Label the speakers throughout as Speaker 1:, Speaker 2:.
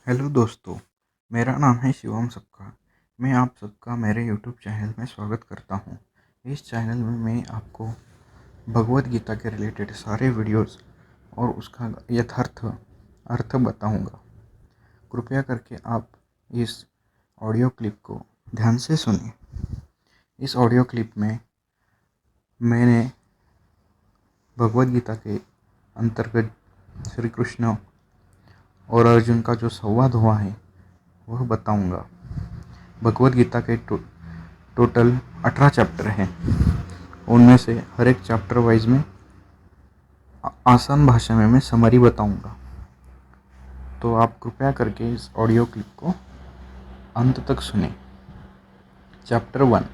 Speaker 1: Hello दोस्तों, मेरा नाम है शिवम सबका। मैं आप सबका मेरे यूट्यूब चैनल में स्वागत करता हूँ। इस चैनल में मैं आपको भगवद गीता के रिलेटेड सारे वीडियोस और उसका यथार्थ अर्थ बताऊँगा। कृपया करके आप इस ऑडियो क्लिप को ध्यान से सुनिए। इस ऑडियो क्लिप में मैंने भगवद गीता के अंतर्गत श्री कृष्ण और अर्जुन का जो संवाद हुआ है वह बताऊँगा। भगवद गीता के टोटल 18 चैप्टर हैं। उनमें से हर एक चैप्टर वाइज में आसान भाषा में मैं समरी बताऊंगा। तो आप कृपया करके इस ऑडियो क्लिप को अंत तक सुने। चैप्टर 1।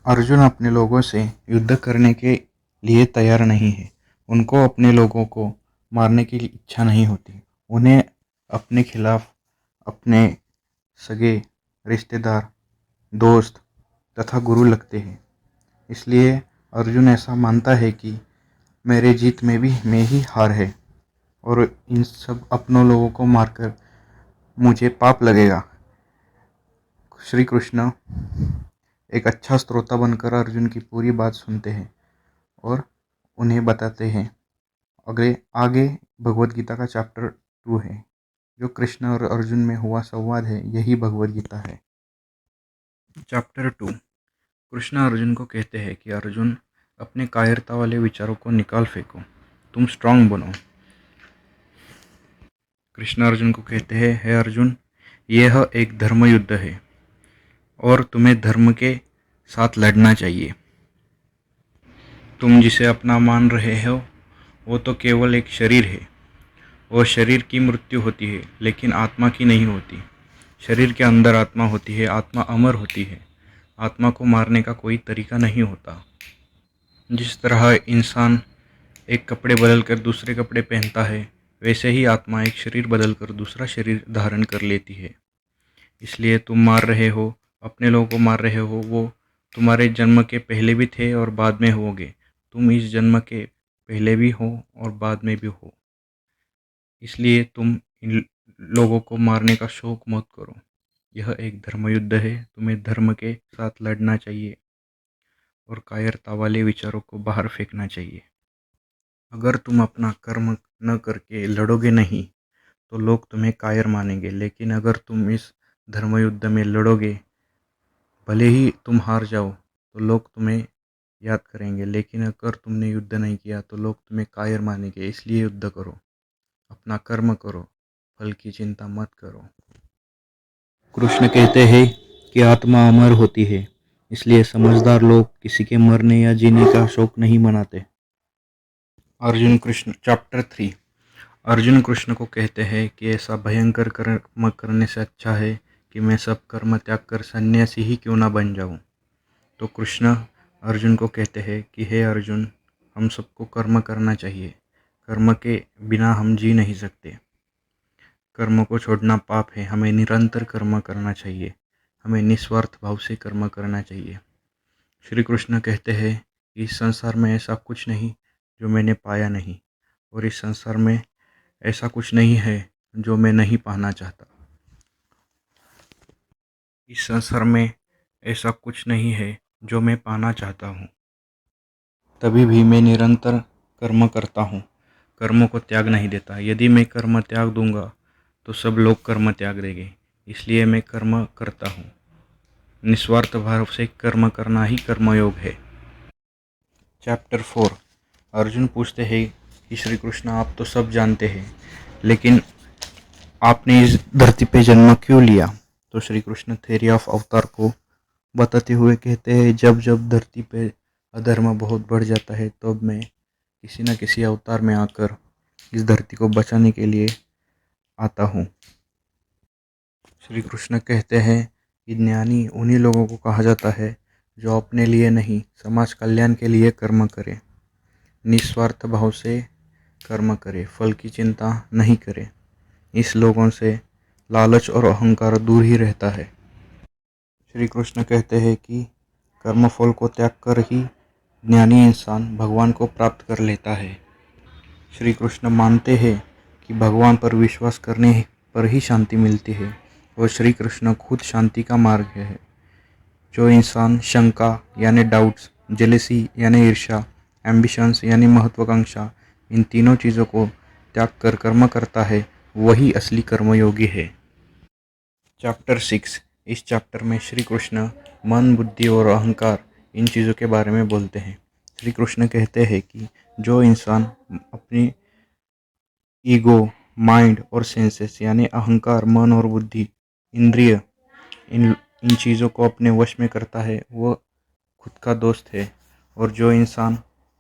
Speaker 1: अर्जुन अपने लोगों से युद्ध करने के लिए तैयार नहीं है। उनको अपने लोगों को मारने की इच्छा नहीं होती। उन्हें अपने खिलाफ अपने सगे रिश्तेदार, दोस्त तथा गुरु लगते हैं। इसलिए अर्जुन ऐसा मानता है कि मेरे जीत में भी मैं ही हार है और इन सब अपनों लोगों को मारकर मुझे पाप लगेगा। श्री कृष्ण एक अच्छा श्रोता बनकर अर्जुन की पूरी बात सुनते हैं और उन्हें बताते हैं। आगे भगवद गीता का चैप्टर 2 है। जो कृष्ण और अर्जुन में हुआ संवाद है, यही भगवद गीता है। चैप्टर 2। कृष्ण अर्जुन को कहते हैं कि अर्जुन, अपने कायरता वाले विचारों को निकाल फेंको, तुम स्ट्रांग बनो। कृष्ण अर्जुन को कहते हैं, हे अर्जुन, यह एक धर्म युद्ध है और तुम्हें धर्म के साथ लड़ना चाहिए। तुम जिसे अपना मान रहे हो वो तो केवल एक शरीर है और शरीर की मृत्यु होती है, लेकिन आत्मा की नहीं होती। शरीर के अंदर आत्मा होती है, आत्मा अमर होती है। आत्मा को मारने का कोई तरीका नहीं होता। जिस तरह इंसान एक कपड़े बदल कर दूसरे कपड़े पहनता है, वैसे ही आत्मा एक शरीर बदल कर दूसरा शरीर धारण कर लेती है। इसलिए तुम मार रहे हो, अपने लोगों को मार रहे हो। वो तुम्हारे जन्म के पहले भी थे और बाद में होगे। तुम इस जन्म के पहले भी हो और बाद में भी हो। इसलिए तुम इन लोगों को मारने का शौक मत करो। यह एक धर्म युद्ध है, तुम्हें धर्म के साथ लड़ना चाहिए और कायरता वाले विचारों को बाहर फेंकना चाहिए। अगर तुम अपना कर्म न करके लड़ोगे नहीं तो लोग तुम्हें कायर मानेंगे, लेकिन अगर तुम इस धर्म युद्ध में लड़ोगे, भले ही तुम हार जाओ तो लोग तुम्हें याद करेंगे, लेकिन अगर तुमने युद्ध नहीं किया तो लोग तुम्हें कायर मानेंगे। इसलिए युद्ध करो, अपना कर्म करो, फल की चिंता मत करो। कृष्ण कहते हैं कि आत्मा अमर होती है, इसलिए समझदार लोग किसी के मरने या जीने का शौक नहीं मनाते। अर्जुन कृष्ण चैप्टर 3। अर्जुन कृष्ण को कहते हैं कि ऐसा भयंकर कर्म करने से अच्छा है कि मैं सब कर्म त्याग कर सन्यासी ही क्यों ना बन जाऊं। तो कृष्ण अर्जुन को कहते हैं कि हे अर्जुन, हम सबको कर्म करना चाहिए। कर्म के बिना हम जी नहीं सकते। कर्म को छोड़ना पाप है। हमें निरंतर कर्म करना चाहिए। हमें निस्वार्थ भाव से कर्म करना चाहिए। श्री कृष्ण कहते हैं, इस संसार में ऐसा कुछ नहीं जो मैंने पाया नहीं, और इस संसार में ऐसा कुछ नहीं है जो मैं नहीं पाना चाहता। इस संसार में ऐसा कुछ नहीं है जो मैं पाना चाहता हूँ। तभी भी मैं निरंतर कर्म करता हूँ, कर्मों को त्याग नहीं देता। यदि मैं कर्म त्याग दूंगा तो सब लोग कर्म त्याग देंगे। इसलिए मैं कर्म करता हूँ। निस्वार्थ भाव से कर्म करना ही कर्मयोग है। चैप्टर 4। अर्जुन पूछते हैं कि श्री कृष्ण, आप तो सब जानते हैं, लेकिन आपने इस धरती पे जन्म क्यों लिया। तो श्री कृष्ण थ्योरी ऑफ अवतार को बताते हुए कहते हैं, जब जब धरती पे अधर्म बहुत बढ़ जाता है तब मैं किसी न किसी अवतार में आकर इस धरती को बचाने के लिए आता हूँ। श्री कृष्ण कहते हैं कि ज्ञानी उन्हीं लोगों को कहा जाता है जो अपने लिए नहीं, समाज कल्याण के लिए कर्म करे, निस्वार्थ भाव से कर्म करे, फल की चिंता नहीं करे। इस लोगों से लालच और अहंकार दूर ही रहता है। श्री कृष्ण कहते हैं कि कर्मफल को त्याग कर ही ज्ञानी इंसान भगवान को प्राप्त कर लेता है। श्री कृष्ण मानते हैं कि भगवान पर विश्वास करने पर ही शांति मिलती है और श्री कृष्ण खुद शांति का मार्ग है। जो इंसान शंका यानी डाउट्स, जेलेसी यानी ईर्ष्या, एम्बिशंस यानी महत्वाकांक्षा, इन तीनों चीज़ों को त्याग कर कर्म करता है, वही असली कर्मयोगी है। चैप्टर 6। इस चैप्टर में श्री कृष्ण मन, बुद्धि और अहंकार इन चीज़ों के बारे में बोलते हैं। श्री कृष्ण कहते हैं कि जो इंसान अपनी ईगो, माइंड और सेंसेस यानी अहंकार, मन और बुद्धि, इंद्रिय, इन इन चीज़ों को अपने वश में करता है, वो खुद का दोस्त है। और जो इंसान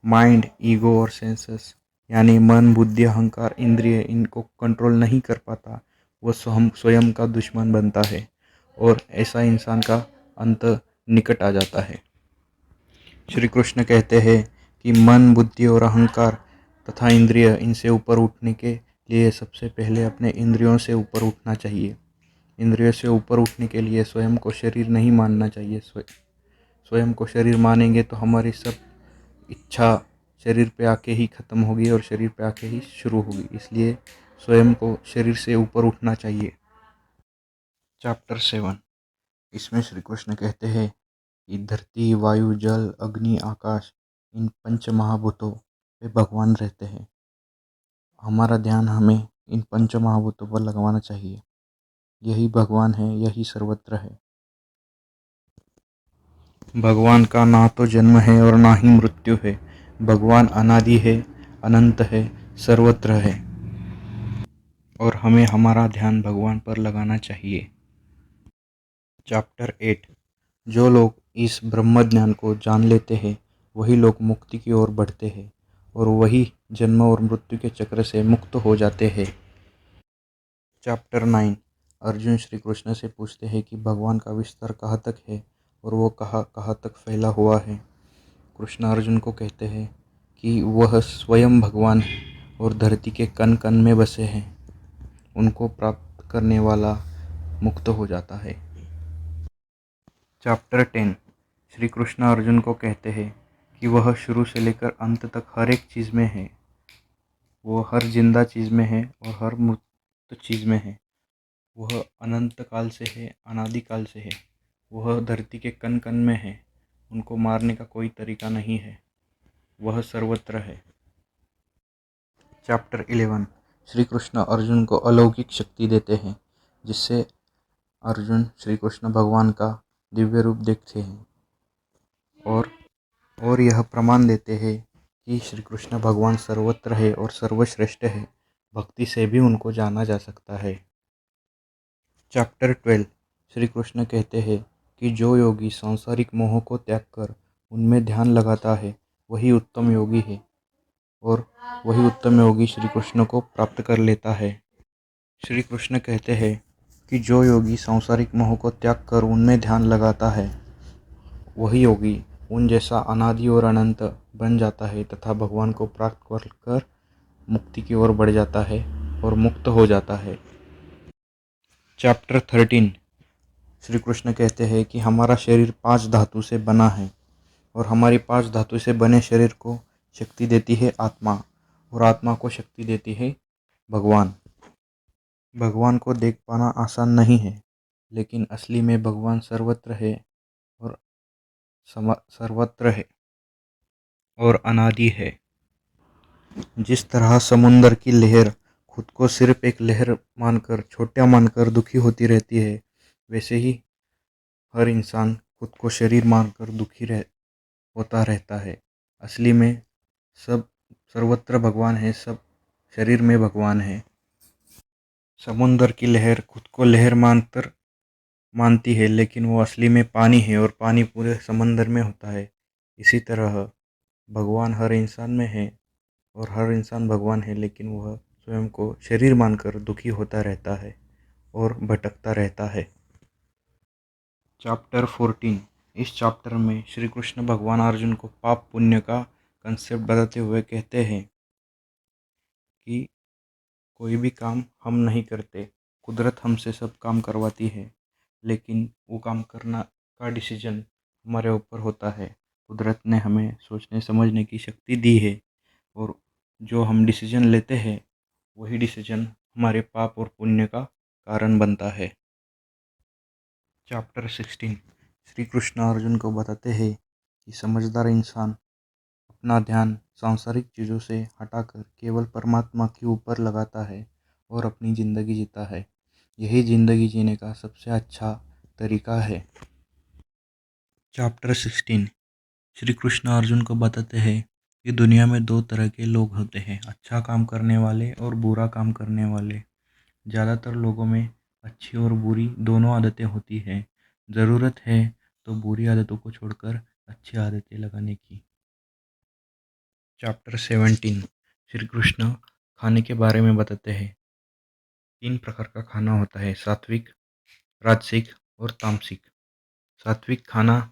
Speaker 1: माइंड, ईगो और सेंसेस यानी मन, बुद्धि, अहंकार, इंद्रिय इनको कंट्रोल नहीं कर पाता, वो स्वयं का दुश्मन बनता है और ऐसा इंसान का अंत निकट आ जाता है। श्री कृष्ण कहते हैं कि मन, बुद्धि और अहंकार तथा इंद्रिय इनसे ऊपर उठने के लिए सबसे पहले अपने इंद्रियों से ऊपर उठना चाहिए। इंद्रियों से ऊपर उठने के लिए स्वयं को शरीर नहीं मानना चाहिए। स्वयं को शरीर मानेंगे तो हमारी सब इच्छा शरीर पे आके ही ख़त्म होगी और शरीर पे आके ही शुरू होगी। इसलिए स्वयं को शरीर से ऊपर उठना चाहिए। चैप्टर 7। इसमें श्री कृष्ण कहते हैं कि धरती, वायु, जल, अग्नि, आकाश, इन पंच महाभूतों पे भगवान रहते हैं। हमारा ध्यान हमें इन पंच महाभूतों पर लगवाना चाहिए। यही भगवान है, यही सर्वत्र है। भगवान का ना तो जन्म है और ना ही मृत्यु है। भगवान अनादि है, अनंत है, सर्वत्र है और हमें हमारा ध्यान भगवान पर लगाना चाहिए। चैप्टर 8। जो लोग इस ब्रह्म ज्ञान को जान लेते हैं, वही लोग मुक्ति की ओर बढ़ते हैं और वही जन्म और मृत्यु के चक्र से मुक्त हो जाते हैं। चैप्टर 9। अर्जुन श्री कृष्ण से पूछते हैं कि भगवान का विस्तार कहाँ तक है और वो कहाँ कहाँ तक फैला हुआ है। कृष्ण अर्जुन को कहते हैं कि वह स्वयं भगवान है और धरती के कण कण में बसे हैं। उनको प्राप्त करने वाला मुक्त हो जाता है। चैप्टर 10। श्री कृष्ण अर्जुन को कहते हैं कि वह शुरू से लेकर अंत तक हर एक चीज़ में है। वो हर जिंदा चीज़ में है और हर मृत चीज़ में है। वह अनंत काल से है, अनादि काल से है। वह धरती के कण कण में है। उनको मारने का कोई तरीका नहीं है। वह सर्वत्र है। चैप्टर 11। श्री कृष्ण अर्जुन को अलौकिक शक्ति देते हैं, जिससे अर्जुन श्री कृष्ण भगवान का दिव्य रूप देखते हैं और यह प्रमाण देते हैं कि श्री कृष्ण भगवान सर्वत्र है और सर्वश्रेष्ठ है। भक्ति से भी उनको जाना जा सकता है। चैप्टर 12। श्री कृष्ण कहते हैं कि जो योगी सांसारिक मोह को त्याग कर उनमें ध्यान लगाता है, वही उत्तम योगी है और वही उत्तम योगी श्री कृष्ण को प्राप्त कर लेता है। श्री कृष्ण कहते हैं कि जो योगी सांसारिक मोह को त्याग कर उनमें ध्यान लगाता है, वही योगी उन जैसा अनादि और अनंत बन जाता है तथा भगवान को प्राप्त कर मुक्ति की ओर बढ़ जाता है और मुक्त हो जाता है। चैप्टर 13। श्री कृष्ण कहते हैं कि हमारा शरीर 5 धातु से बना है और हमारी 5 धातु से बने शरीर को शक्ति देती है आत्मा और आत्मा को शक्ति देती है भगवान। भगवान को देख पाना आसान नहीं है, लेकिन असली में भगवान सर्वत्र है और सर्वत्र है और अनादि है। जिस तरह समुंदर की लहर खुद को सिर्फ एक लहर मानकर, छोटा मानकर दुखी होती रहती है, वैसे ही हर इंसान खुद को शरीर मानकर दुखी होता रहता है। असली में सब सर्वत्र भगवान है, सब शरीर में भगवान है। समुंदर की लहर खुद को लहर मानती है, लेकिन वो असली में पानी है और पानी पूरे समंदर में होता है। इसी तरह भगवान हर इंसान में है और हर इंसान भगवान है, लेकिन वह स्वयं को शरीर मानकर दुखी होता रहता है और भटकता रहता है। चैप्टर 14। इस चैप्टर में श्री कृष्ण भगवान अर्जुन को पाप पुण्य का कंसेप्ट बताते हुए कहते हैं कि कोई भी काम हम नहीं करते, कुदरत हमसे सब काम करवाती है, लेकिन वो काम करना का डिसीजन हमारे ऊपर होता है। कुदरत ने हमें सोचने समझने की शक्ति दी है और जो हम डिसीजन लेते हैं वही डिसीजन हमारे पाप और पुण्य का कारण बनता है। चैप्टर 16 श्री कृष्ण अर्जुन को बताते हैं कि समझदार इंसान अपना ध्यान सांसारिक चीज़ों से हटाकर केवल परमात्मा के ऊपर लगाता है और अपनी ज़िंदगी जीता है। यही ज़िंदगी जीने का सबसे अच्छा तरीका है। चैप्टर 16 श्री कृष्ण अर्जुन को बताते हैं कि दुनिया में दो तरह के लोग होते हैं, अच्छा काम करने वाले और बुरा काम करने वाले। ज़्यादातर लोगों में अच्छी और बुरी दोनों आदतें होती हैं। ज़रूरत है तो बुरी आदतों को छोड़कर अच्छी आदतें लगाने की। चैप्टर 17 श्री कृष्ण खाने के बारे में बताते हैं। 3 प्रकार का खाना होता है, सात्विक, राजसिक और तामसिक। सात्विक खाना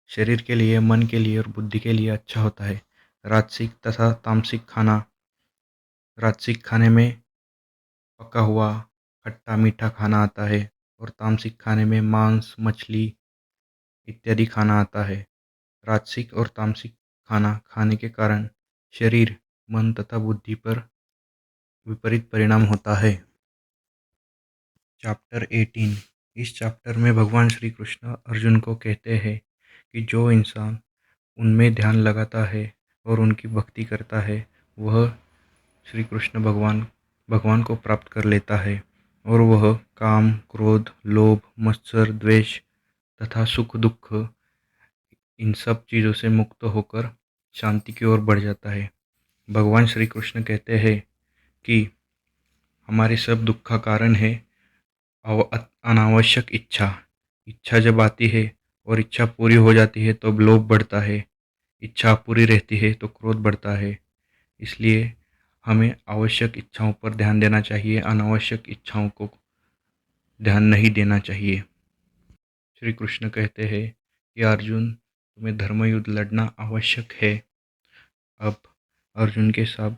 Speaker 1: शरीर के लिए, मन के लिए और बुद्धि के लिए अच्छा होता है। राजसिक तथा तामसिक खाना, राजसिक खाने में पका हुआ खट्टा मीठा खाना आता है और तामसिक खाने में मांस, मछली इत्यादि खाना आता है। राजसिक और तामसिक खाना खाने के कारण शरीर, मन तथा बुद्धि पर विपरीत परिणाम होता है। चैप्टर 18 इस चैप्टर में भगवान श्री कृष्ण अर्जुन को कहते हैं कि जो इंसान उनमें ध्यान लगाता है और उनकी भक्ति करता है, वह श्री कृष्ण भगवान को प्राप्त कर लेता है और वह काम, क्रोध, लोभ, मत्सर, द्वेष तथा सुख दुख इन सब चीज़ों से मुक्त होकर शांति की ओर बढ़ जाता है। भगवान श्री कृष्ण कहते हैं कि हमारे सब दुख का कारण है अनावश्यक इच्छा। इच्छा जब आती है और इच्छा पूरी हो जाती है तो लोभ बढ़ता है, इच्छा पूरी रहती है तो क्रोध बढ़ता है। इसलिए हमें आवश्यक इच्छाओं पर ध्यान देना चाहिए, अनावश्यक इच्छाओं को ध्यान नहीं देना चाहिए। श्री कृष्ण कहते हैं कि अर्जुन, तुम्हें धर्मयुद्ध लड़ना आवश्यक है। अब अर्जुन के सब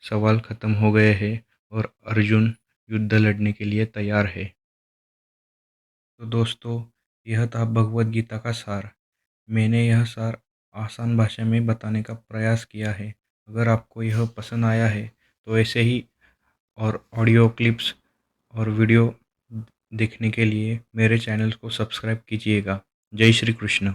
Speaker 1: सवाल खत्म हो गए हैं और अर्जुन युद्ध लड़ने के लिए तैयार है। तो दोस्तों, यह था भगवद गीता का सार। मैंने यह सार आसान भाषा में बताने का प्रयास किया है। अगर आपको यह पसंद आया है तो ऐसे ही और ऑडियो क्लिप्स और वीडियो देखने के लिए मेरे चैनल को सब्सक्राइब कीजिएगा। जय श्री कृष्ण।